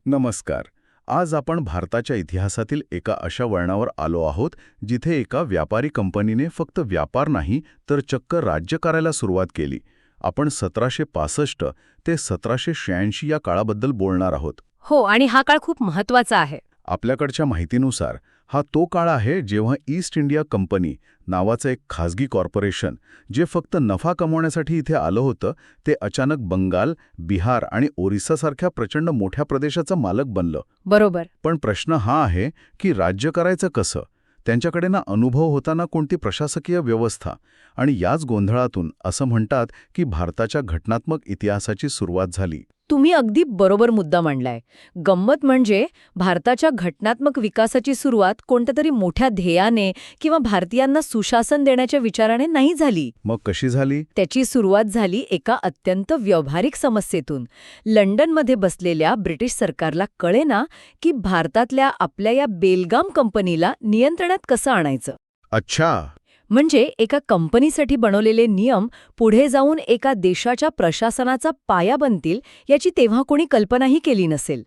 नमस्कार. आज आपण भारताच्या इतिहासातील एका अशा वळणावर आलो आहोत जिथे एका व्यापारी कंपनीने फक्त व्यापार नाही तर चक्क राज्य करायला सुरुवात केली. आपण 1765 ते 1786 या काळाबद्दल बोलणार आहोत. हो, आणि हा काळ खूप महत्वाचा आहे. आपल्याकडच्या माहितीनुसार हा तो काळ आहे जेव्हा ईस्ट इंडिया कंपनी नावाचं एक खाजगी कॉर्पोरेशन जे फक्त नफा कमवण्यासाठी इथे आलं होतं ते अचानक बंगाल, बिहार आणि ओरिसासारख्या प्रचंड मोठ्या प्रदेशाचं मालक बनलं. बरोबर. पण प्रश्न हा आहे की राज्य करायचं कसं? त्यांच्याकडे ना अनुभव होता ना कोणती प्रशासकीय व्यवस्था. आणि याच गोंधळातून असं म्हणतात की भारताच्या घटनात्मक इतिहासाची सुरुवात झाली. तुम्ही अगदी बरोबर मुद्दा मांडलाय. गंमत म्हणजे भारताच्या घटनात्मक विकासाची सुरुवात कोणत्या तरी मोठ्या ध्येयाने किंवा भारतीयांना सुशासन देण्याच्या विचाराने नाही झाली. मग कशी झाली? त्याची सुरुवात झाली एका अत्यंत व्यावहारिक समस्येतून. लंडनमध्ये बसलेल्या ब्रिटिश सरकारला कळेना की भारतातल्या आपल्या या बेलगाम कंपनीला नियंत्रणात कसं आणायचं. अच्छा. म्हणजे एका कंपनीसाठी बनवलेले नियम पुढे जाऊन एका देशाच्या प्रशासनाचा पाया बनतील याची तेव्हा कोणी कल्पनाही केली नसेल.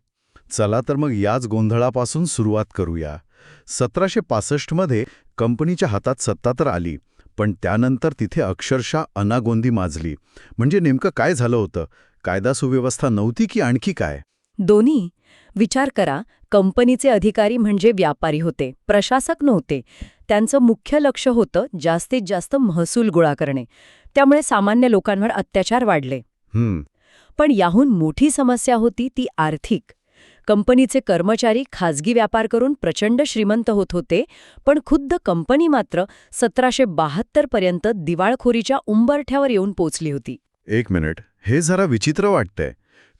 चला तर मग याच गोंधळापासून सुरुवात करूया. 1765 मध्ये कंपनीच्या हातात सत्ता तर आली, पण त्यानंतर तिथे अक्षरशः अनागोंदी माजली. म्हणजे नेमकं काय झालं होतं? कायदा सुव्यवस्था नव्हती की आणखी काय? दोन्ही. विचार करा, कंपनीचे अधिकारी म्हणजे व्यापारी होते, प्रशासक नव्हते. त्यांचं मुख्य लक्ष होतं जास्तीत जास्त महसूल गोळा करणे. त्यामुळे सामान्य लोकांवर अत्याचार वाढले. पण याहून मोठी समस्या होती ती आर्थिक. कंपनीचे कर्मचारी खाजगी व्यापार करून प्रचंड श्रीमंत होत होते, पण खुद्द कंपनी मात्र 1772 पर्यंत दिवाळखोरीच्या उंबरठ्यावर येऊन पोचली होती. एक मिनिट, हे जरा विचित्र वाटतंय.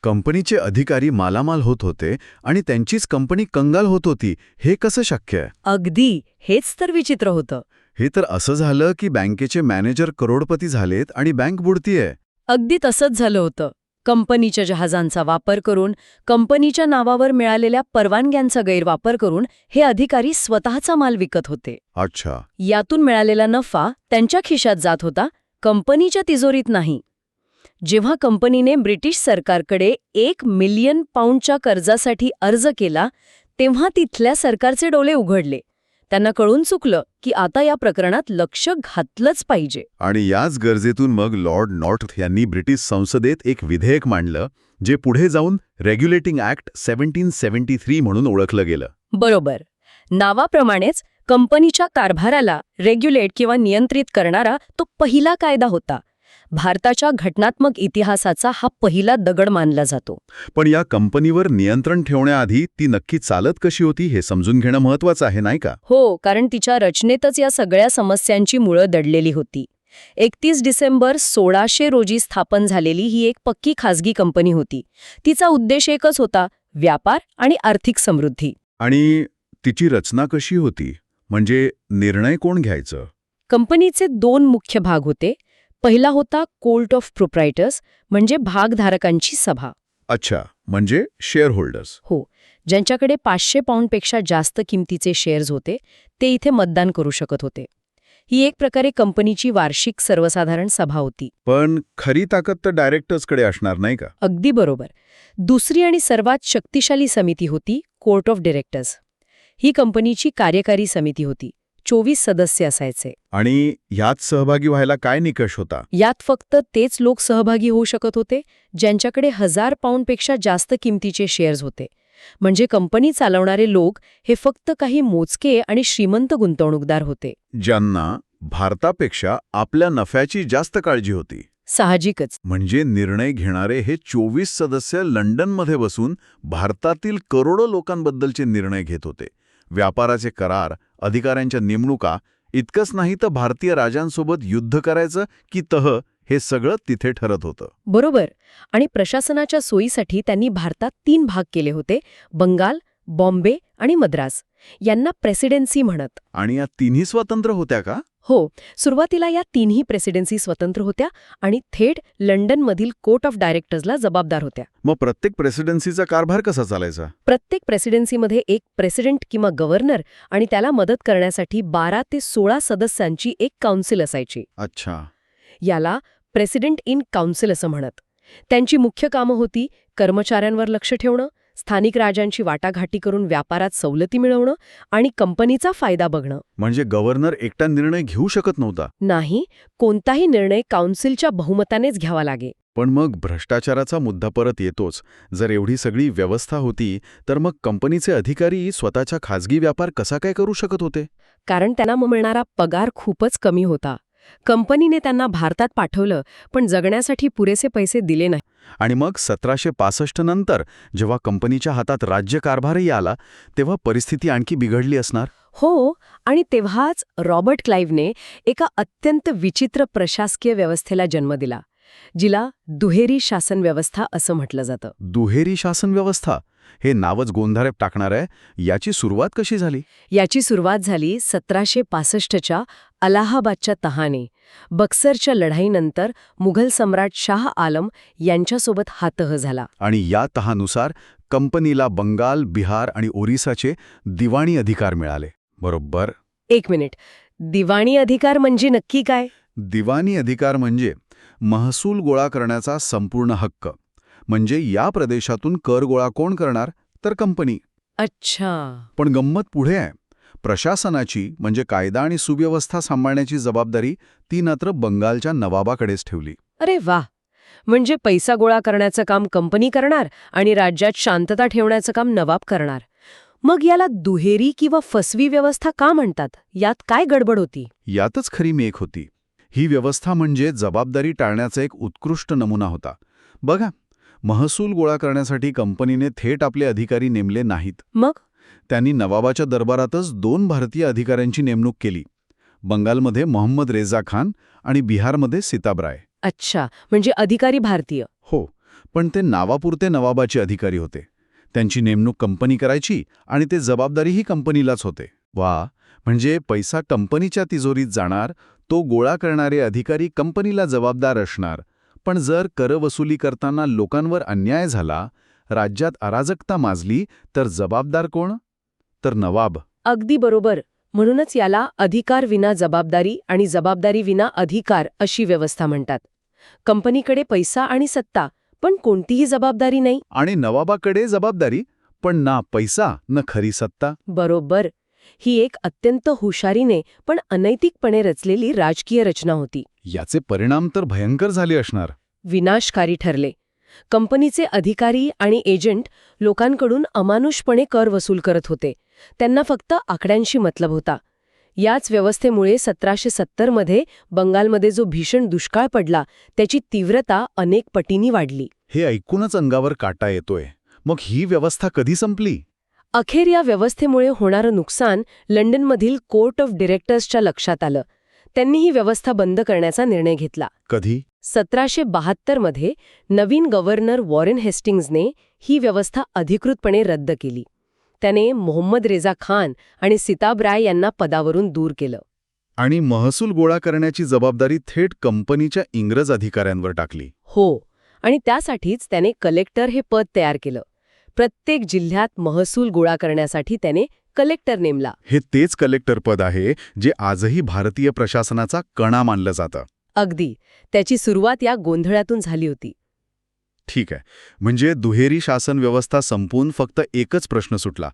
कंपनीचे अधिकारी मालामाल होत होते आणि त्यांचीच कंपनी कंगाल होत होती. हे कसं शक्य आहे? अगदी हेच तर विचित्र होतं. हे तर असं झालं की बँकेचे मॅनेजर करोडपती झालेत आणि बँक बुडतीये. अगदी तसंच झालं होतं. कंपनीच्या जहाजांचा वापर करून, कंपनीच्या नावावर मिळालेल्या परवानग्यांचा गैरवापर करून हे अधिकारी स्वतःचा माल विकत होते. अच्छा. यातून मिळालेला नफा त्यांच्या खिशात जात होता, कंपनीच्या तिजोरीत नाही. जेव्हा कंपनीने ब्रिटिश सरकारकडे 1 मिलियन पाऊंडच्या कर्जासाठी अर्ज केला, तेव्हा तिथल्या सरकारचे डोळे उघडले. त्यांना कळून चुकलं की आता या प्रकरणात लक्ष घातलंच पाहिजे. आणि याच गरजेतून मग लॉर्ड नॉर्थ यांनी ब्रिटिश संसदेत एक विधेयक मांडलं, जे पुढे जाऊन रेग्युलेटिंग ॲक्ट 1773 म्हणून ओळखलं गेलं. बरोबर. नावाप्रमाणेच कंपनीच्या कारभाराला रेग्युलेट किंवा नियंत्रित करणारा तो पहिला कायदा होता. भारताच्या घटनात्मक इतिहासाचा हा पहिला दगड मानला जातो. पण या कंपनीवर नियंत्रण ठेवण्याआधी ती नक्की चालत कशी होती हे समजून घेणं महत्त्वाचं आहे, नाही का? हो, कारण तिच्या रचनेतच या सगळ्या समस्यांची मुळं दडलेली होती. 31 डिसेंबर 1600 रोजी स्थापन झालेली ही एक पक्की खाजगी कंपनी होती. तिचा उद्देश एकच होता, व्यापार आणि आर्थिक समृद्धी. आणि तिची रचना कशी होती? म्हणजे निर्णय कोण घ्यायचं? कंपनीचे 2 मुख्य भाग होते. पहिला होता कोर्ट ऑफ प्रोप्रायटर्स, म्हणजे भागधारकांची सभा. अच्छा, म्हणजे शेअर होल्डर्स. हो, ज्यांच्याकडे 500 पाऊंडपेक्षा जास्त किमतीचे शेअर्स होते, ते इथे मतदान करू शकत होते. ही एक प्रकारे कंपनीची वार्षिक सर्वसाधारण सभा होती. पण खरी ताकद तर डायरेक्टर्सकडे असणार, नाही का? अगदी बरोबर. दुसरी आणि सर्वात शक्तिशाली समिती होती कोर्ट ऑफ डायरेक्टर्स. ही कंपनीची कार्यकारी समिती होती. 24 सदस्य असायचे. आणि यात सहभागी व्हायला काय निकष होता? यात फक्त तेच लोक सहभागी होऊ शकत होते ज्यांच्याकडे 1000 पाऊंडपेक्षा जास्त किमतीचे शेअर्स होते. म्हणजे कंपनी चालवणारे लोक हे फक्त काही मोजके आणि श्रीमंत गुंतवणूकदार होते, ज्यांना भारतापेक्षा आपल्या नफ्याची जास्त काळजी होती. साहजिकच. म्हणजे निर्णय घेणारे हे 24 सदस्य लंडनमध्ये बसून भारतातील करोडो लोकांबद्दलचे निर्णय घेत होते. व्यापाराचे करार, अधिकाऱ्यांच्या नेमणुका, इतकंच नाही तर भारतीय राजांसोबत युद्ध करायचं की तह, हे सगळं तिथे ठरत होतं. बरोबर. आणि प्रशासनाच्या सोयीसाठी त्यांनी भारतात 3 भाग केले होते, बंगाल, बॉम्बे आणि मद्रास. यांना प्रेसिडेन्सी म्हणत. आणि या तिन्ही स्वतंत्र होत्या का? हो, सुरुवातीला या 3ही प्रेसिडेन्सी स्वतंत्र होत्या आणि थेट लंडनमधील कोर्ट ऑफ डायरेक्टर्सला जबाबदार होत्या. मग प्रत्येक प्रेसिडेन्सीचा कारभार कसा चालायचा? प्रत्येक प्रेसिडेन्सीमध्ये एक प्रेसिडेंट किंवा गव्हर्नर आणि त्याला मदत करण्यासाठी 12 ते 16 सदस्यांची एक काउन्सिल असायची. अच्छा. याला प्रेसिडेंट इन काउन्सिल असं म्हणत. त्यांची मुख्य कामं होती कर्मचाऱ्यांवर लक्ष ठेवणं, स्थानिक राजांची वाटाघाटी करून व्यापारात सवलती मिळवणं आणि कंपनीचा फायदा बघणं. म्हणजे गव्हर्नर एकटा निर्णय घेऊ शकत नव्हता. नाही, कोणताही निर्णय काउन्सिलच्या बहुमतानेच घ्यावा लागे. पण मग भ्रष्टाचाराचा मुद्दा परत येतोच. जर एवढी सगळी व्यवस्था होती तर मग कंपनीचे अधिकारी स्वतःचा खाजगी व्यापार कसा काय करू शकत होते? कारण त्यांना मिळणारा पगार खूपच कमी होता. कंपनीने त्यांना भारतात पाठवलं, पण जगण्यासाठी पुरेसे पैसे दिले नाही. आणि मग 1765 नंतर जेव्हा कंपनीच्या हातात राज्यकारभारही आला तेव्हा परिस्थिती आणखी बिघडली असणार. हो, आणि तेव्हाच रॉबर्ट क्लाइव्हने एका अत्यंत विचित्र प्रशासकीय व्यवस्थेला जन्म दिला, जिला दुहेरी शासन व्यवस्था असं म्हटलं जातं. दुहेरी शासन व्यवस्था हे नावच गोंधळात टाकणार आहे. याची सुरुवात कशी झाली? याची सुरुवात झाली 1765च्या अलाहाबादच्या तहाने. बक्सरच्या लढाईनंतर मुघल सम्राट शाह आलम यांच्यासोबत हा तह झाला. आणि या तहानुसार कंपनीला बंगाल, बिहार आणि ओरिसाचे दिवाणी अधिकार मिळाले. बरोबर. एक मिनिट, दिवाणी अधिकार म्हणजे नक्की काय? दिवाणी अधिकार म्हणजे महसूल गोळा करण्याचा संपूर्ण हक्क. म्हणजे या प्रदेशातून कर गोळा कोण करणार? तर कंपनी. अच्छा. पण गंमत पुढे आहे. प्रशासनाची म्हणजे कायदा आणि सुव्यवस्था सांभाळण्याची जबाबदारी ती मात्र बंगालच्या नवाबाकडेच ठेवली. अरे वा, म्हणजे पैसा गोळा करण्याचं काम कंपनी करणार आणि राज्यात शांतता ठेवण्याचं काम नवाब करणार. मग याला दुहेरी किंवा फसवी व्यवस्था का म्हणतात? यात काय गडबड होती? यातच खरी मेख होती. ही व्यवस्था म्हणजे जबाबदारी टाळण्याचा एक उत्कृष्ट नमुना होता. बघा, महसूल गोळा करण्यासाठी कंपनीने थेट आपले अधिकारी नेमले नाहीत. मग त्यांनी नवाबाच्या दरबारातच 2 भारतीय अधिकाऱ्यांची नेमणूक केली. बंगालमध्ये मोहम्मद रेझा खान आणि बिहारमध्ये सिताबराय. अच्छा, म्हणजे अधिकारी भारतीय. हो, पण ते नावापुरते नवाबाचे अधिकारी होते. त्यांची नेमणूक कंपनी करायची आणि ते जबाबदारीही कंपनीलाच होते. वा, म्हणजे पैसा कंपनीच्या तिजोरीत जाणार, तो गोळा करणारे अधिकारी कंपनीला जबाबदार असणार. पण जर करवसुली करताना लोकांवर अन्याय झाला, राज्यात अराजकता माजली, तर जबाबदार कोण? तर नवाब. अगदी बरोबर. म्हणूनच याला अधिकार विना जबाबदारी आणि जबाबदारी विना अधिकार अशी व्यवस्था म्हणतात. कंपनीकडे पैसा आणि सत्ता, पण कोणतीही जबाबदारी नाही. आणि नवाबाकडे जबाबदारी, पण ना पैसा न खरी सत्ता. बरोबर. ही एक अत्यंत हुशारीने पण अनैतिकपणे रचलेली राजकीय रचना होती. याचे परिणाम तर भयंकर झाले असणार. विनाशकारी ठरले. कंपनीचे अधिकारी आणि एजंट लोकांकडून अमानुषपणे कर वसूल करत होते. त्यांना फक्त आकड्यांशी मतलब होता. याच व्यवस्थेमुळे 1770मध्ये बंगालमध्ये जो भीषण दुष्काळ पडला, त्याची तीव्रता अनेक पटींनी वाढली. हे ऐकूनच अंगावर काटा येतोय. मग ही व्यवस्था कधी संपली? अखेर या व्यवस्थेमुळे होणारं नुकसान लंडनमधील कोर्ट ऑफ डिरेक्टर्सच्या लक्षात आलं. त्यांनी ही व्यवस्था बंद करण्याचा निर्णय घेतला. कधी? 1772मध्ये नवीन गव्हर्नर वॉरेन हेस्टिंग्जने ही व्यवस्था अधिकृतपणे रद्द केली. त्याने मोहम्मद रेझा खान आणि सिताबराय यांना पदावरून दूर केलं. आणि महसूल गोळा करण्याची जबाबदारी थेट कंपनीच्या इंग्रज अधिकाऱ्यांवर टाकली. हो, आणि त्यासाठीच त्याने कलेक्टर हे पद तयार केलं. प्रत्येक जिल्ह्यात महसूल गोळा करण्यासाठी त्याने कलेक्टर नेमला. हे तेच कलेक्टर पद आहे जे आजही भारतीय प्रशासनाचा कणा मानलं जातं. अगदी. त्याची सुरुवात या गोंधळातून झाली होती. ठीक आहे, म्हणजे दुहेरी शासन व्यवस्था संपून फक्त एकच प्रश्न सुटला.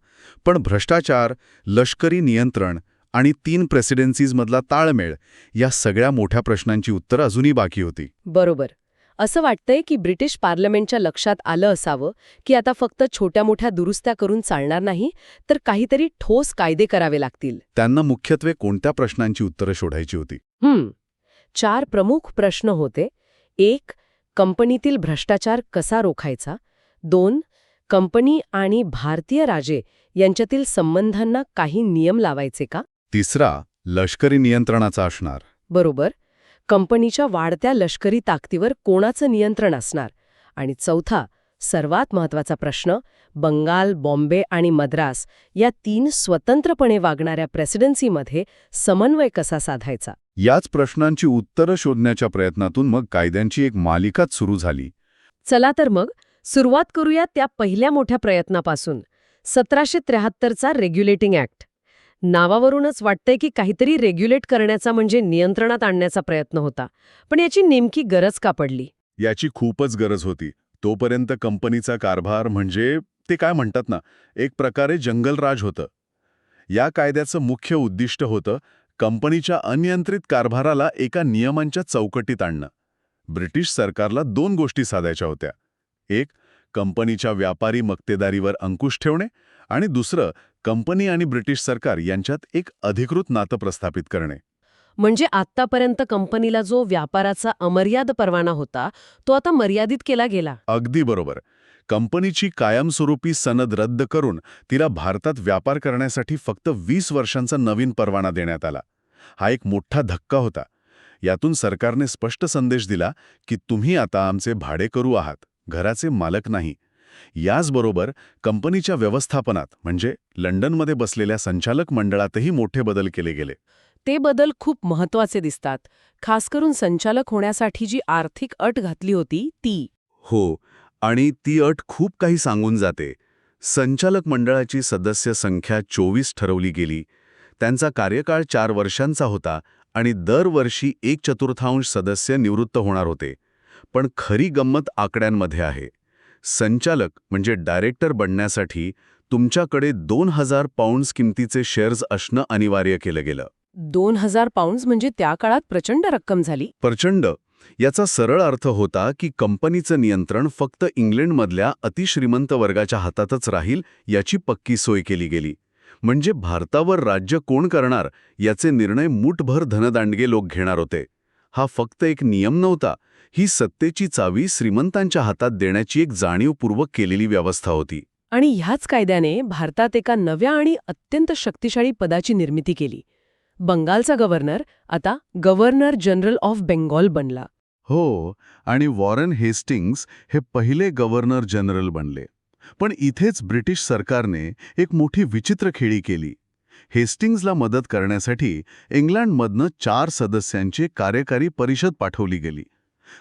पण भ्रष्टाचार, लष्करी नियंत्रण आणि 3 प्रेसिडेन्सीजमधला ताळमेळ या सगळ्या मोठ्या प्रश्नांची उत्तरं अजूनही बाकी होती. बरोबर. असं वाटतंय की ब्रिटिश पार्लमेंटच्या लक्षात आलं असावं की आता फक्त छोट्या मोठ्या दुरुस्त्या करून चालणार नाही, तर काहीतरी ठोस कायदे करावे लागतील. त्यांना मुख्यत्वे कोणत्या प्रश्नांची उत्तरं शोधायची होती? 4 प्रमुख प्रश्न होते. 1. कंपनीतील भ्रष्टाचार कसा रोखायचा? 2. कंपनी आणि भारतीय राजे यांच्यातील संबंधांना काही नियम लावायचे का? 3. लष्करी नियंत्रणाचा असणार. बरोबर. कंपनीच्या वाढत्या लष्करी ताकदीवर कोणाचं नियंत्रण असणार? आणि 4. सर्वात महत्त्वाचा प्रश्न, बंगाल, बॉम्बे आणि मद्रास या 3 स्वतंत्रपणे वागणाऱ्या प्रेसिडेन्सीमध्ये समन्वय कसा साधायचा? याच प्रश्नांची उत्तरं शोधण्याच्या प्रयत्नातून मग कायद्यांची एक मालिकाच सुरू झाली. चला तर मग सुरुवात करूया त्या पहिल्या मोठ्या प्रयत्नापासून, 1773चा रेग्युलेटिंग ॲक्ट. नावावरूनच वाटतंय की काहीतरी रेग्युलेट करण्याचा म्हणजे नियंत्रणात आणण्याचा प्रयत्न होता. पण याची नेमकी गरज का पडली? याची खूपच गरज होती. तोपर्यंत कंपनीचा कारभार म्हणजे ते काय म्हणतात ना, एक प्रकारे जंगलराज होतं. या कायद्याचं मुख्य उद्दिष्ट होतं कंपनीच्या अनियंत्रित कारभाराला एका नियमांच्या चौकटीत आणणं. ब्रिटिश सरकारला 2 गोष्टी साधायच्या होत्या. एक, कंपनीच्या व्यापारी मक्तेदारीवर अंकुश ठेवणे आणि दुसरं, कंपनी आणि ब्रिटिश सरकार यांच्यात एक अधिकृत नातं प्रस्थापित करणे. म्हणजे आत्तापर्यंत कंपनीला जो व्यापाराचा अमर्याद परवाना होता तो आता मर्यादित केला गेला. अगदी बरोबर. कंपनीची कायमस्वरूपी सनद रद्द करून तिला भारतात व्यापार करण्यासाठी फक्त 20 वर्षांचा नवीन परवाना देण्यात आला. हा एक मोठा धक्का होता. यातून सरकारने स्पष्ट संदेश दिला की तुम्ही आता आमचे भाडेकरू आहात, घराचे मालक नाही. याचबरोबर कंपनीच्या व्यवस्थापनात म्हणजे लंडनमध्ये बसलेल्या संचालक मंडळातही मोठे बदल केले गेले. ते बदल खूप महत्वाचे दिसतात. खास करून संचालक होण्यासाठी जी आर्थिक अट घातली होती ती. हो, आणि ती अट खूप काही सांगून जाते. संचालक मंडळाची सदस्य संख्या 24 ठरवली गेली. त्यांचा कार्यकाळ 4 वर्षांचा होता आणि दरवर्षी 1/4 सदस्य निवृत्त होणार होते. पण खरी गंमत आकड्यांमध्ये आहे. संचालक म्हणजे डायरेक्टर बनण्यासाठी तुमच्याकडे 2000 पाउंड्स किमतीचे शेअर्स असणं अनिवार्य केलं गेलं. 2000 पाउंड्स म्हणजे त्या काळात प्रचंड रक्कम झाली. प्रचंड. याचा सरळ अर्थ होता की कंपनीचं नियंत्रण फक्त इंग्लंडमधल्या अतिश्रीमंत वर्गाच्या हातातच राहील याची पक्की सोय केली गेली. म्हणजे भारतावर राज्य कोण करणार याचे निर्णय मूठभर धनदांडगे लोक घेणार होते. हा फक्त एक नियम नव्हता, ही सत्तेची चावी श्रीमंतांच्या हातात देण्याची एक जाणीवपूर्वक केलेली व्यवस्था होती. आणि ह्याच कायद्याने भारतात एका नव्या आणि अत्यंत शक्तिशाली पदाची निर्मिती केली. बंगालचा गव्हर्नर आता गव्हर्नर जनरल ऑफ बेंगॉल बनला. हो, आणि वॉरन हेस्टिंग्स हे पहिले गव्हर्नर जनरल बनले. पण इथेच ब्रिटिश सरकारने एक मोठी विचित्र खेळी केली. हेस्टिंग्सला मदत करण्यासाठी इंग्लंडमधनं 4 सदस्यांची कार्यकारी परिषद पाठवली गेली.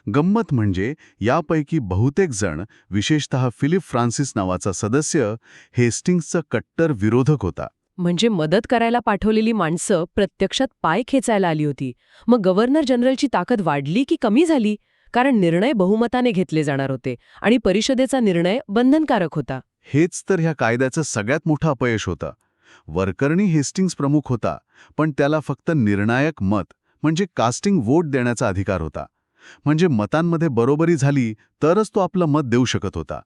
गंमत म्हणजे यापैकी बहुतेक जण, विशेषतः फिलिप फ्रान्सिस नावाचा सदस्य, हेस्टिंग्सचा कट्टर विरोधक होता. म्हणजे मदत करायला पाठवलेली माणसं प्रत्यक्षात पाय खेचायला आली होती. मग गव्हर्नर जनरलची ताकद वाढली की कमी झाली? कारण निर्णय बहुमताने घेतले जाणार होते आणि परिषदेचा निर्णय बंधनकारक होता. हेच तर ह्या कायद्याचं सगळ्यात मोठं अपयश होतं. वरकरणी हेस्टिंग्स प्रमुख होता, पण त्याला फक्त निर्णायक मत म्हणजे कास्टिंग वोट देण्याचा अधिकार होता. म्हणजे मतांमध्ये बरोबरी झाली तरच तो आपलं मत देऊ शकत होता.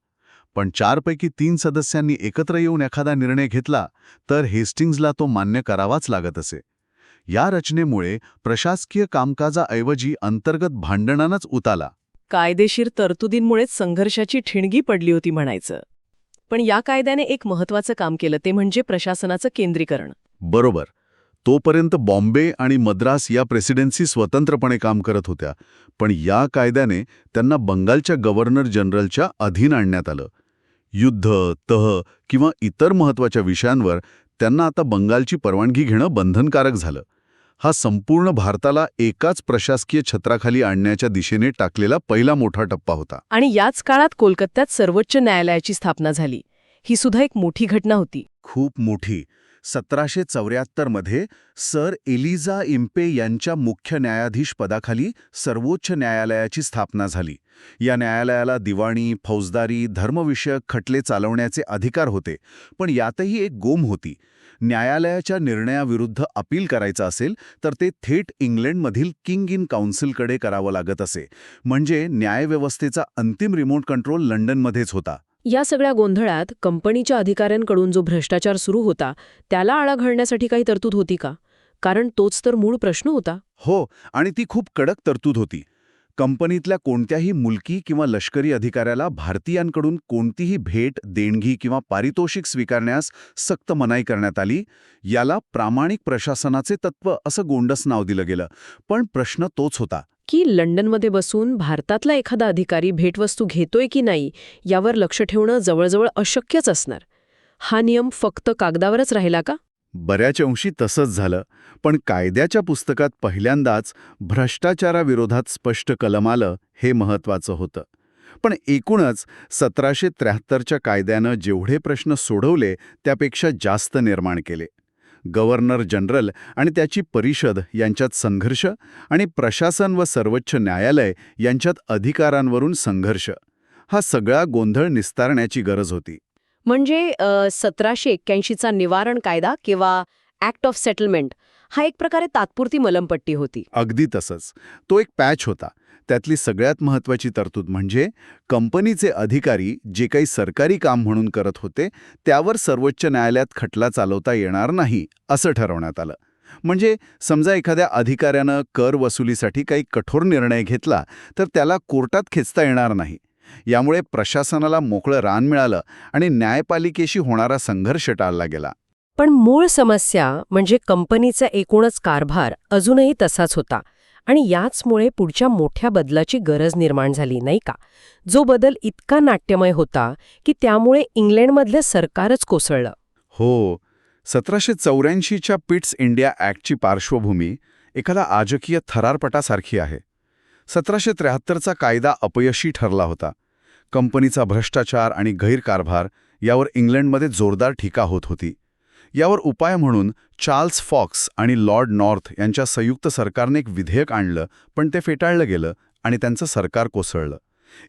पण 4 पैकी 3 सदस्यांनी एकत्र येऊन एखादा निर्णय घेतला तर हेस्टिंग्सला तो मान्य करावाच लागत असे. या रचनेमुळे प्रशासकीय कामकाजाऐवजी अंतर्गत भांडणांनाच उताला. कायदेशीर तरतुदींमुळेच संघर्षाची ठिणगी पडली होती म्हणायचं. पण या कायद्याने एक महत्वाचं काम केलं, ते म्हणजे प्रशासनाचं केंद्रीकरण. बरोबर. तोपर्यंत बॉम्बे आणि मद्रास या प्रेसिडेन्सी स्वतंत्रपणे काम करत होत्या, पण या कायद्याने त्यांना बंगालच्या गव्हर्नर जनरलच्या अधीन आणण्यात आलं. युद्ध, तह किंवा इतर महत्त्वाच्या विषयांवर त्यांना आता बंगालची परवानगी घेणं बंधनकारक झालं. हा संपूर्ण भारताला एकाच प्रशासकीय छत्राखाली आणण्याच्या दिशेने टाकलेला पहिला मोठा टप्पा होता. आणि याच काळात कोलकात्यात सर्वोच्च न्यायालयाची स्थापना झाली. ही सुद्धा एक मोठी घटना होती. खूप मोठी. 1774 मध्ये सर एलिझा इम्पे यांच्या मुख्य न्यायाधीश पदाखाली सर्वोच्च न्यायालयाची स्थापना झाली. या न्यायालयाला दिवाणी, फौजदारी, धर्मविषयक खटले चालवण्याचे अधिकार होते. पण यातही एक गोम होती. न्यायालयाच्या निर्णयाविरुद्ध अपील करायचं असेल तर ते थेट इंग्लंडमधील किंग इन काउन्सिलकडे करावं लागत असे. म्हणजे न्यायव्यवस्थेचा अंतिम रिमोट कंट्रोल लंडनमध्येच होता. या सगळ्या गोंधळात कंपनीच्या अधिकाऱ्यांकडून जो भ्रष्टाचार सुरू होता त्याला आळा घालण्यासाठी काही तरतूद होती का? कारण तोच तर मूळ प्रश्न होता. हो, आणि ती खूप कडक तरतूद होती. कंपनीतल्या कोणत्याही मुलकी किंवा लष्करी अधिकाऱ्याला भारतीयांकडून कोणतीही भेट, देणगी किंवा पारितोषिक स्वीकारण्यास सक्त मनाई करण्यात आली. याला प्रामाणिक प्रशासनाचे तत्त्व असं गोंडस नाव दिलं गेलं. पण प्रश्न तोच होता की लंडनमध्ये बसून भारतातला एखादा अधिकारी भेटवस्तू घेतोय की नाही यावर लक्ष ठेवणं जवळजवळ अशक्यच असणार. हा नियम फक्त कागदावरच राहिला का? बऱ्याच अंशी तसंच झालं. पण कायद्याच्या पुस्तकात पहिल्यांदाच भ्रष्टाचाराविरोधात स्पष्ट कलम आलं, हे महत्त्वाचं होतं. पण एकूणच 1773च्या कायद्यानं जेवढे प्रश्न सोडवले त्यापेक्षा जास्त निर्माण केले. गव्हर्नर जनरल आणि त्याची परिषद यांच्यात संघर्ष आणि प्रशासन व सर्वोच्च न्यायालय यांच्यात अधिकारांवरून संघर्ष, हा सगळा गोंधळ निस्तारण्याची गरज होती. म्हणजे 1781चा निवारण कायदा किंवा ॲक्ट ऑफ सेटलमेंट हा एक प्रकारे तात्पुरती मलमपट्टी होती. अगदी तसंच. तो एक पॅच होता. त्यातली सगळ्यात महत्त्वाची तरतूद म्हणजे कंपनीचे अधिकारी जे काही सरकारी काम म्हणून करत होते त्यावर सर्वोच्च न्यायालयात खटला चालवता येणार नाही असं ठरवण्यात आलं. म्हणजे समजा एखाद्या अधिकाऱ्यानं कर वसुलीसाठी काही कठोर निर्णय घेतला तर त्याला कोर्टात खेचता येणार नाही. यामुळे प्रशासनाला मोकळं रान मिळालं आणि न्यायपालिकेशी होणारा संघर्ष टाळला गेला. पण मूळ समस्या म्हणजे कंपनीचा एकूणच कारभार अजूनही तसाच होता आणि याचमुळे पुढच्या मोठ्या बदलाची गरज निर्माण झाली, नाही का? जो बदल इतका नाट्यमय होता की त्यामुळे इंग्लंडमधलं सरकारच कोसळलं. हो, 1784च्या पिट्स इंडिया ॲक्टची पार्श्वभूमी एखादा आजकीय थरारपटासारखी आहे. 1773चा कायदा अपयशी ठरला होता. कंपनीचा भ्रष्टाचार आणि गैरकारभार यावर इंग्लंडमध्ये जोरदार टीका होत होती. यावर उपाय म्हणून चार्ल्स फॉक्स आणि लॉर्ड नॉर्थ यांच्या संयुक्त सरकारने एक विधेयक आणलं, पण ते फेटाळलं गेलं आणि त्यांचं सरकार कोसळलं.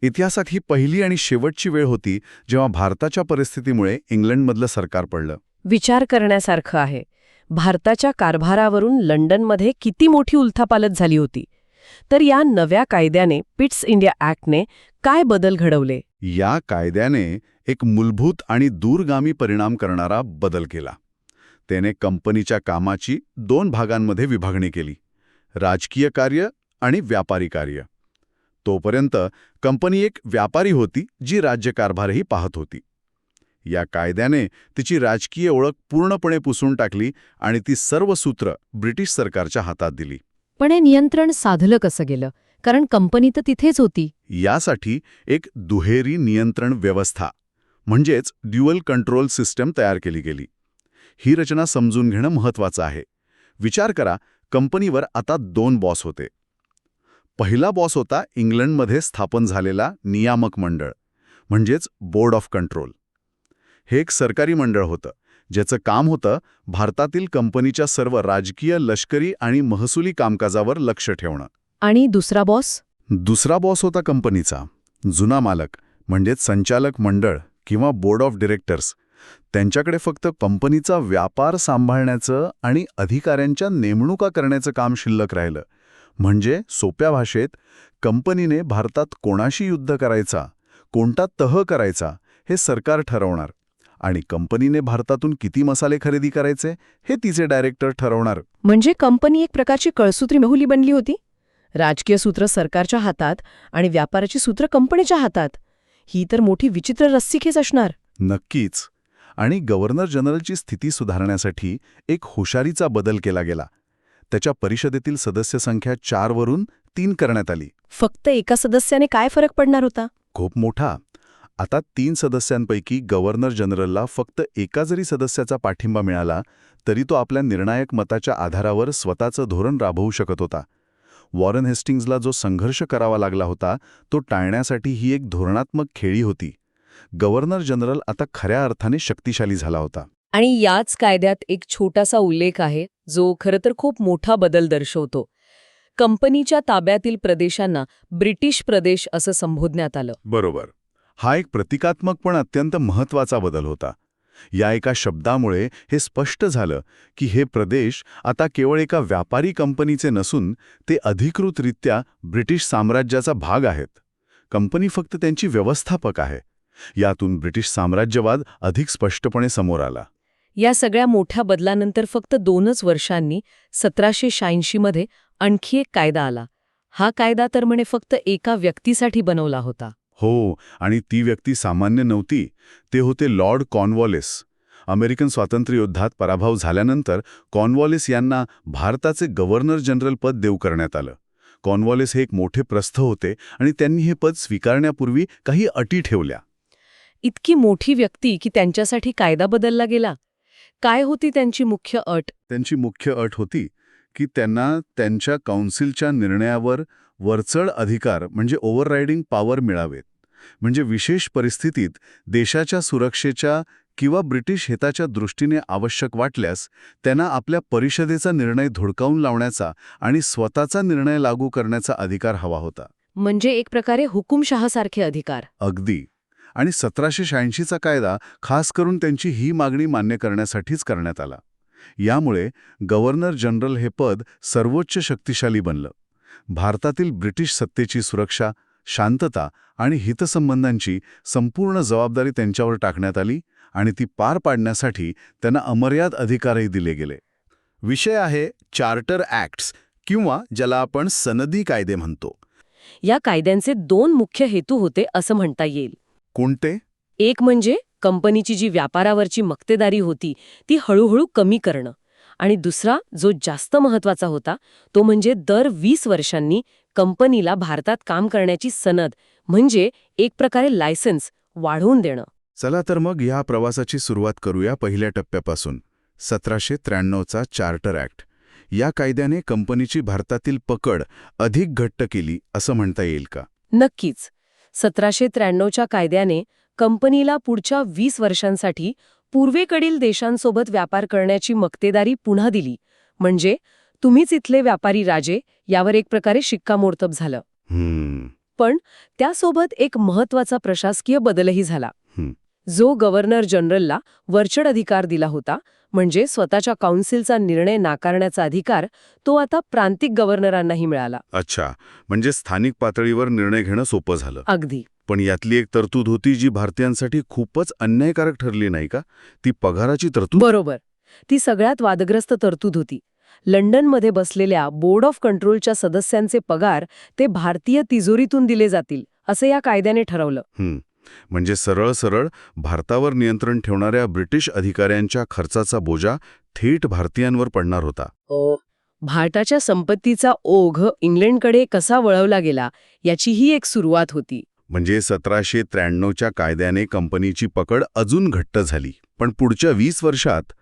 इतिहासात ही पहिली आणि शेवटची वेळ होती जेव्हा भारताच्या परिस्थितीमुळे इंग्लंडमधलं सरकार पडलं. विचार करण्यासारखं आहे. भारताच्या कारभारावरून लंडनमध्ये किती मोठी उलथापालथ झाली होती. तर या नव्या कायद्याने, पिट्स इंडिया ॲक्टने काय बदल घडवले? या कायद्याने एक मूलभूत आणि दूरगामी परिणाम करणारा बदल केला. त्याने कंपनीच्या कामाची 2 भागांमध्ये विभागणी केली, राजकीय कार्य आणि व्यापारी कार्य. तोपर्यंत कंपनी एक व्यापारी होती जी राज्यकारभारही पाहत होती. या कायद्याने तिची राजकीय ओळख पूर्णपणे पुसून टाकली आणि ती सर्व सूत्र ब्रिटिश सरकारच्या हातात दिली. पण हे नियंत्रण साधलं कसं गेलं? कारण कंपनी तर तिथेच होती. यासाठी एक दुहेरी नियंत्रण व्यवस्था म्हणजेच ड्युअल कंट्रोल सिस्टम तयार केली गेली. ही रचना समजून घेणं महत्त्वाचं आहे. विचार करा, कंपनीवर आता 2 बॉस होते. पहिला बॉस होता इंग्लंडमध्ये स्थापन झालेला नियामक मंडळ म्हणजेच बोर्ड ऑफ कंट्रोल. हे एक सरकारी मंडळ होतं ज्याचं काम होतं भारतातील कंपनीच्या सर्व राजकीय, लष्करी आणि महसुली कामकाजावर लक्ष ठेवणं. आणि दुसरा बॉस? दुसरा बॉस होता कंपनीचा जुना मालक म्हणजेच संचालक मंडळ किंवा बोर्ड ऑफ डिरेक्टर्स. त्यांच्याकडे फक्त कंपनीचा व्यापार सांभाळण्याचं आणि अधिकाऱ्यांच्या नेमणुका करण्याचं काम शिल्लक राहिलं. म्हणजे सोप्या भाषेत, कंपनीने भारतात कोणाशी युद्ध करायचा, कोणता तह करायचा हे सरकार ठरवणार आणि कंपनीने भारतातून किती मसाले खरेदी करायचे हे तिचे डायरेक्टर ठरवणार. म्हणजे कंपनी एक प्रकारची कळसूत्री मेहुली बनली होती. राजकीय सूत्र सरकारच्या हातात आणि व्यापाराची सूत्र कंपनीच्या हातात. ही तर मोठी विचित्र रस्सीखेच असणार. नक्कीच. आणि गव्हर्नर जनरलची स्थिती सुधारण्यासाठी एक हुशारीचा बदल केला गेला. त्याच्या परिषदेतील सदस्य संख्या 4 वरून 3 करण्यात आली. फक्त एका सदस्याने काय फरक पडणार होता? खूप मोठा. आता 3 सदस्यांपैकी गव्हर्नर जनरलला फक्त एका जरी सदस्याचा पाठिंबा मिळाला तरी तो आपल्या निर्णायक मताच्या आधारावर स्वतःचं धोरण राबवू शकत होता. वॉरन हेस्टिंग्जला जो संघर्ष करावा लागला होता तो टाळण्यासाठी ही एक धोरणात्मक खेळी होती. गव्हर्नर जनरल आता खऱ्या अर्थाने शक्तिशाली झाला होता. आणि याच कायद्यात एक छोटासा उल्लेख आहे जो खरं तर खूप मोठा बदल दर्शवतो. कंपनीच्या ताब्यातील प्रदेशांना ब्रिटिश प्रदेश असं संबोधण्यात आलं. बरोबर. हा एक प्रतिकात्मक पण अत्यंत महत्त्वाचा बदल होता. या एका शब्दामुळे हे स्पष्ट झालं की हे प्रदेश आता केवळ एका व्यापारी कंपनीचे नसून ते अधिकृतरित्या ब्रिटिश साम्राज्याचा भाग आहेत. कंपनी फक्त त्यांची व्यवस्थापक आहे. यातून ब्रिटिश साम्राज्यवाद अधिक स्पष्टपणे समोर आला. या सगळ्या मोठ्या बदलानंतर फक्त 2च वर्षांनी 1786 मध्ये आणखी एक कायदा आला. हा कायदा तर म्हणे फक्त एका व्यक्तीसाठी बनवला होता. हो, आणि ती व्यक्ती सामान्य नव्हती. ते होते लॉर्ड कॉर्नवॉलिस. अमेरिकन स्वातंत्र्ययुद्धात पराभव झाल्यानंतर कॉर्नवॉलिस यांना भारताचे गव्हर्नर जनरल पद देऊ करण्यात आलं. कॉर्नवॉलिस हे एक मोठे प्रस्थ होते आणि त्यांनी हे पद स्वीकारण्यापूर्वी काही अटी ठेवल्या. इतकी मोठी व्यक्ती की त्यांच्यासाठी कायदा बदलला गेला. काय होती त्यांची मुख्य अट? त्यांची मुख्य अट होती की त्यांना त्यांच्या काउन्सिलच्या निर्णयावर वरचढ अधिकार म्हणजे ओव्हररायडिंग पॉवर मिळावेत. म्हणजे विशेष परिस्थितीत देशाच्या सुरक्षेच्या किंवा ब्रिटिश हिताच्या दृष्टीने आवश्यक वाटल्यास त्यांना आपल्या परिषदेचा निर्णय धुडकावून लावण्याचा आणि स्वतःचा निर्णय लागू करण्याचा अधिकार हवा होता. म्हणजे एक प्रकारे हुकुमशहासारखे अधिकार. अगदी. आणि 1786चा कायदा खास करून त्यांची ही मागणी मान्य करण्यासाठीच करण्यात आला. यामुळे गव्हर्नर जनरल हे पद सर्वोच्च शक्तिशाली बनलं. भारतातील ब्रिटिश सत्तेची सुरक्षा, शांतता आणि हितसंबंधांची संपूर्ण जबाबदारी त्यांच्यावर टाकण्यात आली आणि ती पार पाडण्यासाठी त्यांना अमर्याद अधिकारही दिले गेले. विषय आहे चार्टर ॲक्ट्स किंवा ज्याला आपण सनदी कायदे म्हणतो. या कायद्यांचे 2 मुख्य हेतू होते असं म्हणता येईल. कोणते? एक म्हणजे कंपनीची जी व्यापारावरची मक्तेदारी होती ती हळूहळू कमी करणं, आणि दुसरा जो जास्त महत्वाचा होता तो म्हणजे दर 20 वर्षांनी कंपनीला भारतात काम करण्याची सनद म्हणजे एक प्रकारे लायसन्स वाढवून देणं. चला तर मग या प्रवासाची सुरुवात करूया पहिल्या टप्प्यापासून. 1793चा चार्टर ॲक्ट. या कायद्याने कंपनीची भारतातील पकड अधिक घट्ट केली असं म्हणता येईल का? नक्कीच. 1793च्या कायद्याने कंपनीला पुढच्या 20 वर्षांसाठी पूर्वेकडील देशांसोबत व्यापार करण्याची मक्तेदारी पुन्हा दिली. म्हणजे तुम्हीच इथले व्यापारी राजे यावर एक प्रकारे शिक्कामोर्तब झालं. पण त्यासोबत एक महत्वाचा प्रशासकीय बदलही झाला. जो गव्हर्नर जनरलला वरचढ अधिकार दिला होता, म्हणजे स्वतःच्या काउन्सिलचा निर्णय नाकारण्याचा अधिकार, तो आता प्रांतिक गव्हर्नरांनाही मिळाला. अच्छा, म्हणजे स्थानिक पातळीवर निर्णय घेणं सोपं झालं. अगदी. पण यातली एक तरतूद होती जी भारतीयांसाठी खूपच अन्यायकारक ठरली नाही का? ती पगाराची तरतूद. बरोबर. ती सगळ्यात वादग्रस्त तरतूद होती. लंडनमध्ये बसलेल्या बोर्ड ऑफ कंट्रोलच्या सदस्यांचे पगार ते भारतीय तिजोरीतून दिले जातील असं या कायद्याने ठरवलं. म्हणजे सरळ भारतावर नियंत्रण ठेवणाऱ्या ब्रिटिश अधिकाऱ्यांच्या खर्चाचा बोजा थेट भारतीयांवर पडणार होता. भारताच्या संपत्तीचा ओघ इंग्लंडकडे कसा वळवला गेला याची ही एक सुरुवात होती. म्हणजे 1793च्या कायद्याने कंपनीची पकड अजून घट्ट झाली. पण पुढच्या 20 वर्षात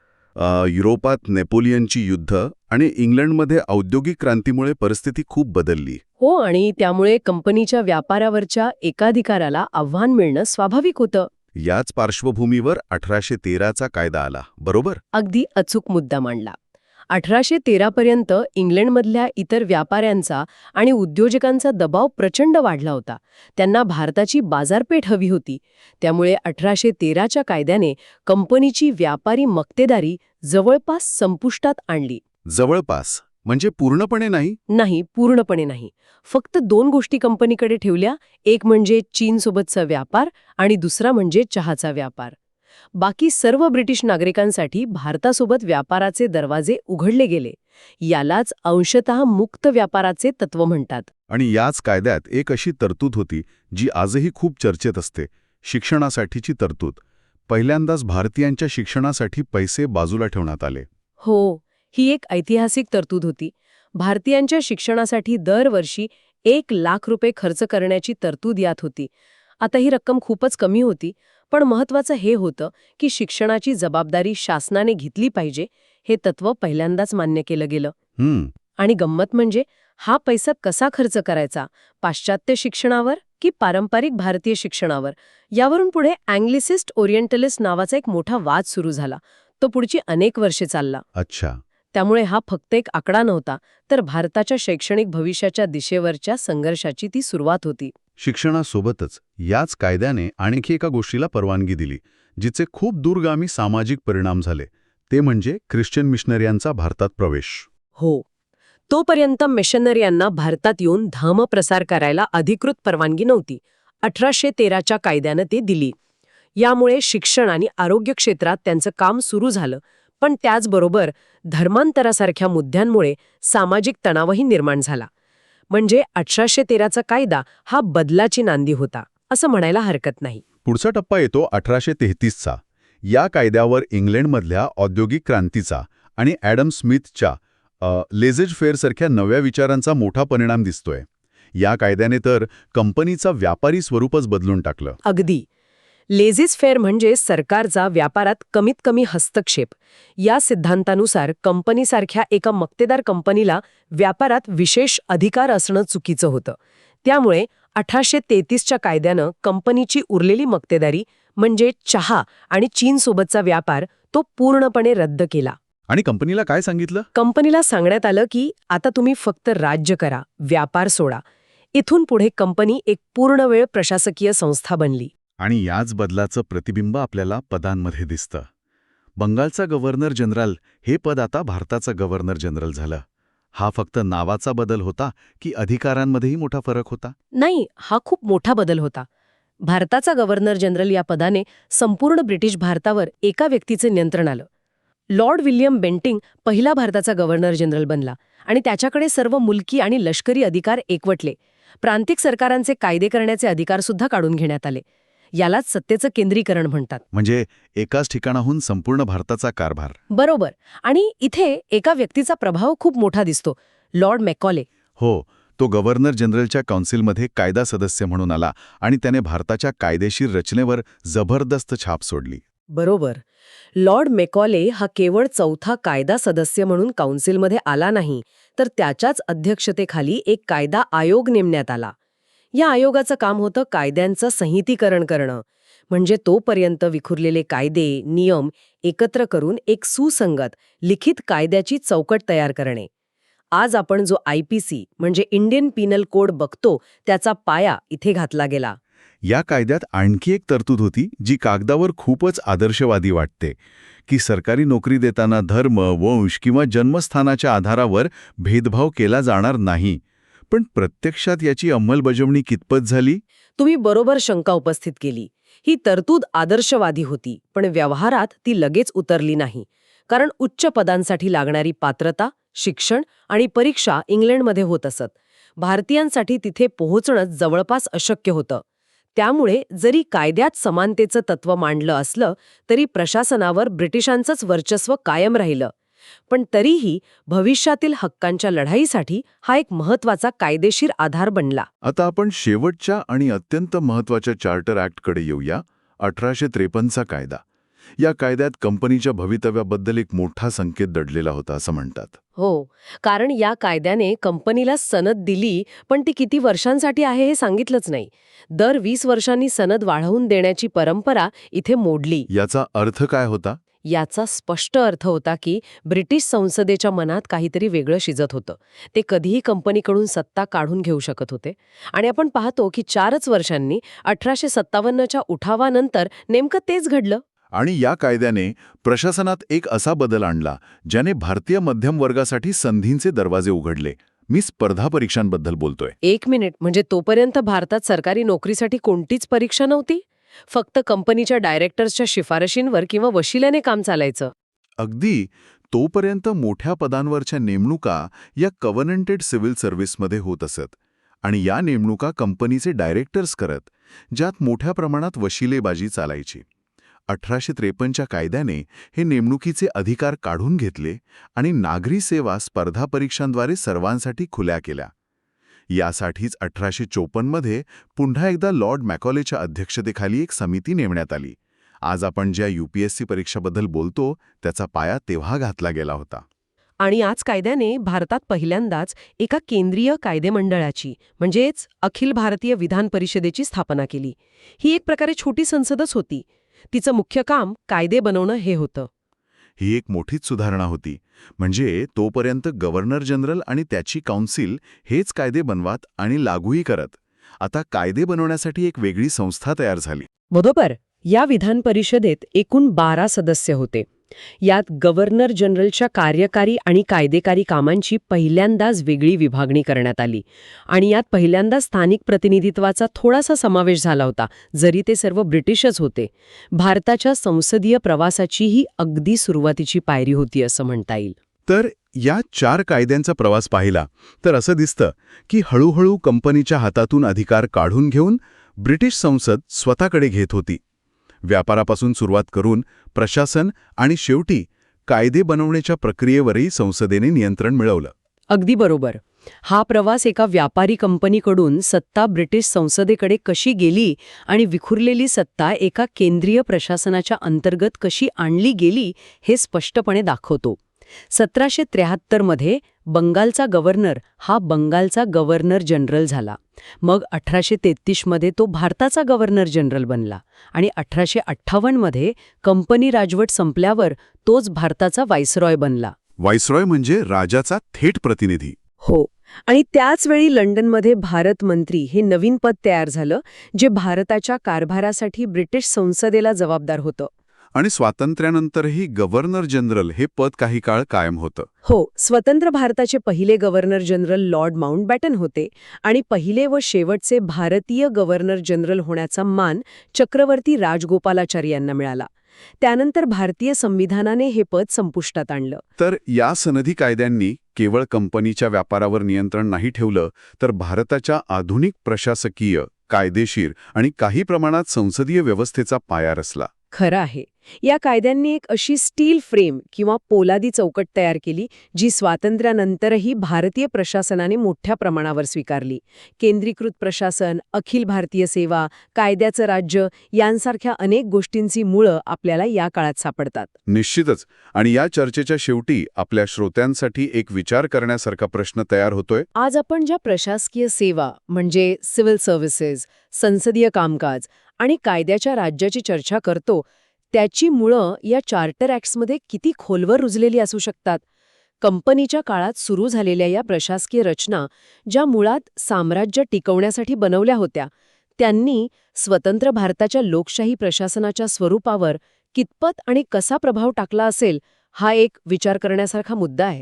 युरोपात नेपोलियनची युद्ध आणि इंग्लंडमध्ये औद्योगिक क्रांतीमुळे परिस्थिती खूप बदलली. हो, आणि त्यामुळे कंपनीच्या व्यापारावरच्या एकाधिकाराला आव्हान मिळणं स्वाभाविक होतं. याच पार्श्वभूमीवर 1813चा कायदा आला, बरोबर? अगदी अचूक मुद्दा मांडला. 1813 पर्यंत इंग्लंडमधल्या इतर व्यापाऱ्यांचा आणि उद्योजकांचा दबाव प्रचंड वाढला होता. त्यांना भारताची बाजारपेठ हवी होती. त्यामुळे 1813च्या कायद्याने कंपनीची व्यापारी मक्तेदारी जवळपास संपुष्टात आणली. जवळपास म्हणजे पूर्णपणे नाही? नाही, पूर्णपणे नाही. फक्त 2 गोष्टी कंपनीकडे ठेवल्या. एक म्हणजे चीनसोबतचा व्यापार आणि दुसरा म्हणजे चहाचा व्यापार. बाकी सर्व ब्रिटिश नागरिकांसाठी भारतासोबत व्यापाराचे दरवाजे उघडले गेले. यालाच अंशतः मुक्त व्यापाराचे तत्व म्हणतात. आणि याच कायद्यात एक अशी तरतूद होती जी आजही खूप चर्चेत असते, शिक्षणासाठीची तरतूद. पहिल्यांदाच भारतीयांच्या शिक्षणासाठी पैसे बाजूला ठेवण्यात आले. हो, ही एक ऐतिहासिक तरतूद होती. भारतीयांच्या शिक्षणासाठी दरवर्षी 1 लाख रुपये खर्च करण्याची तरतूद यात होती. आता ही रक्कम खूपच कमी होती, पण महत्वाचं हे होतं की शिक्षणाची जबाबदारी शासनाने घेतली पाहिजे हे तत्व पहिल्यांदाच मान्य केलं गेलं. आणि गंमत म्हणजे हा पैसा कसा खर्च करायचा, पाश्चात्य शिक्षणावर की पारंपरिक भारतीय शिक्षणावर, यावरून पुढे अँग्लिसिस्ट ओरिएंटलिस्ट नावाचा एक मोठा वाद सुरू झाला. तो पुढची अनेक वर्षे चालला. अच्छा. त्यामुळे हा फक्त एक आकडा नव्हता, तर भारताच्या शैक्षणिक भविष्याच्या दिशेवरच्या संघर्षाची ती सुरुवात होती. शिक्षणासोबतच याच कायद्याने आणखी एका गोष्टीला परवानगी दिली, जिचे खूप दूरगामी सामाजिक परिणाम झाले. ते म्हणजे ख्रिश्चन मिशनऱ्यांचा भारतात प्रवेश. हो, तोपर्यंत मिशनरी भारतात येऊन धर्मप्रसार करायला अधिकृत परवानगी नव्हती. 1813च्या कायद्यानं ते दिली. यामुळे शिक्षण आणि आरोग्य क्षेत्रात त्यांचं काम सुरू झालं. पण त्याचबरोबर धर्मांतरासारख्या मुद्द्यांमुळे सामाजिक तणावही निर्माण झाला. म्हणजे 1813चा कायदा हा बदलाची नांदी होता असं म्हणायला हरकत नाही. पुढचा टप्पा येतो 1833चा. या कायद्यावर इंग्लंडमधल्या औद्योगिक क्रांतीचा आणि ॲडम स्मिथच्या लेजेज फेअरसारख्या नव्या विचारांचा मोठा परिणाम दिसतोय. या कायद्याने तर कंपनीचा व्यापारी स्वरूपच बदलून टाकलं. अगदी. लेझिस फेअर म्हणजे सरकारचा व्यापारात कमीत कमी हस्तक्षेप. या सिद्धांतानुसार कंपनीसारख्या एका मक्तेदार कंपनीला व्यापारात विशेष अधिकार असणं चुकीचं होतं. त्यामुळे 1833च्या कायद्यानं कंपनीची उरलेली मक्तेदारी म्हणजे चहा आणि चीनसोबतचा व्यापार तो पूर्णपणे रद्द केला. आणि कंपनीला काय सांगितलं? कंपनीला सांगण्यात आलं की आता तुम्ही फक्त राज्य करा, व्यापार सोडा. इथून पुढे कंपनी एक पूर्णवेळ प्रशासकीय संस्था बनली. आणि याच बदलाचं प्रतिबिंब आपल्याला पदांमध्ये दिसतं. बंगालचा गव्हर्नर जनरल हे पद आता भारताचं गव्हर्नर जनरल झालं. हा फक्त नावाचा बदल होता की अधिकारांमध्येही मोठा फरक होता? नाही, हा खूप मोठा बदल होता. भारताचा गव्हर्नर जनरल या पदाने संपूर्ण ब्रिटिश भारतावर एका व्यक्तीचे नियंत्रण आलं. लॉर्ड विल्यम बेंटिंग पहिला भारताचा गव्हर्नर जनरल बनला आणि त्याच्याकडे सर्व मुलकी आणि लष्करी अधिकार एकवटले. प्रांतिक सरकारांचे कायदे करण्याचे अधिकारसुद्धा काढून घेण्यात आले. यालाच सत्तेचं केंद्रीकरण म्हणतात. म्हणजे एकाच ठिकाणाहून संपूर्ण भारताचा कारभार. बरोबर. आणि इथे एका व्यक्तीचा प्रभाव खूप मोठा दिसतो, लॉर्ड मॅकॉले. हो, तो गव्हर्नर जनरलच्या काउन्सिलमध्ये कायदा सदस्य म्हणून आला आणि त्याने भारताच्या कायदेशीर रचनेवर जबरदस्त छाप सोडली. बरोबर. लॉर्ड मॅकॉले हा केवळ चौथा कायदा सदस्य म्हणून काउन्सिलमध्ये आला नाही, तर त्याच्याच अध्यक्षतेखाली एक कायदा आयोग नेमण्यात आला. या आयोगाचं काम होतं कायद्यांचं संहितीकरण करणं, म्हणजे तोपर्यंत विखुरलेले कायदे, नियम एकत्र करून एक सुसंगत, लिखित कायद्याची चौकट तयार करणे. आज आपण जो IPC म्हणजे इंडियन पिनल कोड बघतो, त्याचा पाया इथे घातला गेला. या कायद्यात आणखी एक तरतूद होती जी कागदावर खूपच आदर्शवादी वाटते, की सरकारी नोकरी देताना धर्म, वंश किंवा जन्मस्थानाच्या आधारावर भेदभाव केला जाणार नाही. पण प्रत्यक्षात याची अंमलबजावणी कितपत झाली? तुम्ही बरोबर शंका उपस्थित केली. ही तरतूद आदर्शवादी होती, पण व्यवहारात ती लगेच उतरली नाही. कारण उच्च पदांसाठी लागणारी पात्रता, शिक्षण आणि परीक्षा इंग्लंडमध्ये होत असत. भारतीयांसाठी तिथे पोहोचणं जवळपास अशक्य होतं. त्यामुळे जरी कायद्यात समानतेचं तत्व मांडलं असलं तरी प्रशासनावर ब्रिटिशांचंच वर्चस्व कायम राहिलं. पण तरीही भविष्यातील हक्कांच्या लढाईसाठी हा एक महत्त्वाचा कायदेशीर आधार बनला. आता आपण शेवटच्या आणि अत्यंत महत्त्वाच्या चार्टर ॲक्टकडे येऊया, 1853चा कायदा. या कायद्यात कंपनीच्या भवितव्याबद्दल एक मोठा संकेत दडलेला होता असं म्हणतात. हो, कारण या कायद्याने कंपनीला सनद दिली, पण ती किती वर्षांसाठी आहे हे सांगितलंच नाही. दर 20 वर्षांनी सनद वाढवून देण्याची परंपरा इथे मोडली. याचा अर्थ काय होता? याचा स्पष्ट अर्थ होता की ब्रिटिश संसदेच्या मनात काहीतरी वेगळं शिजत होतं. ते कधीही कंपनीकडून सत्ता काढून घेऊ शकत होते. आणि आपण पाहतो की 4च वर्षांनी 1857च्या उठावानंतर नेमकं तेच घडलं. आणि या कायद्याने प्रशासनात एक असा बदल आणला ज्याने भारतीय मध्यम वर्गासाठी संधींचे दरवाजे उघडले. मी स्पर्धा परीक्षांबद्दल बोलतोय. 1 मिनिट, म्हणजे तोपर्यंत भारतात सरकारी नोकरीसाठी कोणतीच परीक्षा नव्हती? फक्त कंपनीच्या डायरेक्टर्सच्या शिफारशींवर किंवा वशिल्याने काम चालायचं. अगदी. तोपर्यंत मोठ्या पदांवरच्या नेमणुका या कव्हर्नमेंटेड सिव्हिल सर्व्हिसमध्ये होत असत. आणि या नेमणुका कंपनीचे डायरेक्टर्स करत, ज्यात मोठ्या प्रमाणात वशिलेबाजी चालायची. 1853च्या कायद्याने हे नेमणुकीचे अधिकार काढून घेतले आणि नागरी सेवा स्पर्धा परीक्षांद्वारे सर्वांसाठी खुल्या केल्या. यासाठीच 1854मध्ये पुन्हा एकदा लॉर्ड मॅकॉलेच्या अध्यक्षतेखाली एक समिती नेमण्यात आली. आज आपण ज्या UPSC परीक्षाबद्दल बोलतो त्याचा पाया तेव्हा घातला गेला होता. आणि आज कायद्याने भारतात पहिल्यांदाच एका केंद्रीय कायदेमंडळाची म्हणजेच अखिल भारतीय विधान परिषदेची स्थापना केली. ही एक प्रकारे छोटी संसदच होती. तिचं मुख्य काम कायदे बनवणं हे होतं. ही एक मोठीच सुधारणा होती. म्हणजे तोपर्यंत गव्हर्नर जनरल आणि त्याची काउन्सिल हेच कायदे बनवत आणि लागूही करत. आता कायदे बनवण्यासाठी एक वेगळी संस्था तयार झाली. बरोबर. या विधान परिषदेत एकूण 12 सदस्य होते. यात गव्हर्नर जनरलच्या कार्यकारी आणि कायदेकारी कामांची पहिल्यांदाच वेगळी विभागणी करण्यात आली. आणि यात पहिल्यांदा स्थानिक प्रतिनिधित्वाचा थोडासा समावेश झाला होता, जरी ते सर्व ब्रिटिशच होते. भारताच्या संसदीय प्रवासाची ही अगदी सुरुवातीची पायरी होती असं म्हणता येईल. तर या 4 कायद्यांचा प्रवास पाहिला तर असं दिसतं की हळूहळू कंपनीच्या हातातून अधिकार काढून घेऊन ब्रिटिश संसद स्वतःकडे घेत होती. व्यापारापासून सुरुवात करून प्रशासन आणि शेवटी कायदे बनवण्याच्या प्रक्रियेवरही संसदेने नियंत्रण मिळवलं. अगदी बरोबर. हा प्रवास एका व्यापारी कंपनीकडून सत्ता ब्रिटिश संसदेकडे कशी गेली आणि विखुरलेली सत्ता एका केंद्रीय प्रशासनाच्या अंतर्गत कशी आणली गेली हे स्पष्टपणे दाखवतो. 1773मध्ये बंगालचा गव्हर्नर हा बंगालचा गव्हर्नर जनरल झाला. मग 1833मध्ये तो भारताचा गव्हर्नर जनरल बनला आणि 1858मध्ये कंपनी राजवट संपल्यावर तोच भारताचा व्हाईसरॉय बनला. व्हाईसरॉय म्हणजे राजाचा थेट प्रतिनिधी. हो. आणि त्याच वेळी लंडनमध्ये भारत मंत्री हे नवीन पद तयार झालं, जे भारताच्या कारभारासाठी ब्रिटिश संसदेला जबाबदार होतं. आणि स्वातंत्र्यानंतरही गव्हर्नर जनरल हे पद काही काळ कायम होतं. हो, स्वतंत्र भारताचे पहिले गव्हर्नर जनरल लॉर्ड माउंटबॅटन होते आणि पहिले व शेवटचे भारतीय गव्हर्नर जनरल होण्याचा मान चक्रवर्ती राजगोपालाचारी यांना मिळाला. त्यानंतर भारतीय संविधानाने हे पद संपुष्टात आणलं. तर या सनदी कायद्यांनी केवळ कंपनीच्या व्यापारावर नियंत्रण नाही ठेवलं, तर भारताच्या आधुनिक प्रशासकीय, कायदेशीर आणि काही प्रमाणात संसदीय व्यवस्थेचा पाया रचला. खरं आहे. या कायद्यांनी एक अशी स्टील फ्रेम किंवा पोलादी चौकट तयार केली, जी स्वातंत्र्यानंतरही भारतीय प्रशासनाने मोठ्या प्रमाणावर स्वीकारली. केंद्रीकृत प्रशासन, अखिल भारतीय सेवा, कायद्याचं राज्य यांसारख्या अनेक गोष्टींची मुळं आपल्याला या काळात सापडतात. निश्चितच. आणि या चर्चेच्या शेवटी आपल्या श्रोत्यांसाठी एक विचार करण्यासारखा प्रश्न तयार होतोय. आज आपण ज्या प्रशासकीय सेवा म्हणजे सिव्हिल सर्व्हिसेस, संसदीय कामकाज आणि कायद्याच्या राज्याची चर्चा करतो, त्याची मुळं या चार्टर ॲक्ट्समध्ये किती खोलवर रुजलेली असू शकतात. कंपनीच्या काळात सुरू झालेल्या या प्रशासकीय रचना, ज्या मुळात साम्राज्य टिकवण्यासाठी बनवल्या होत्या, त्यांनी स्वतंत्र भारताच्या लोकशाही प्रशासनाच्या स्वरूपावर कितपत आणि कसा प्रभाव टाकला असेल, हा एक विचार करण्यासारखा मुद्दा आहे.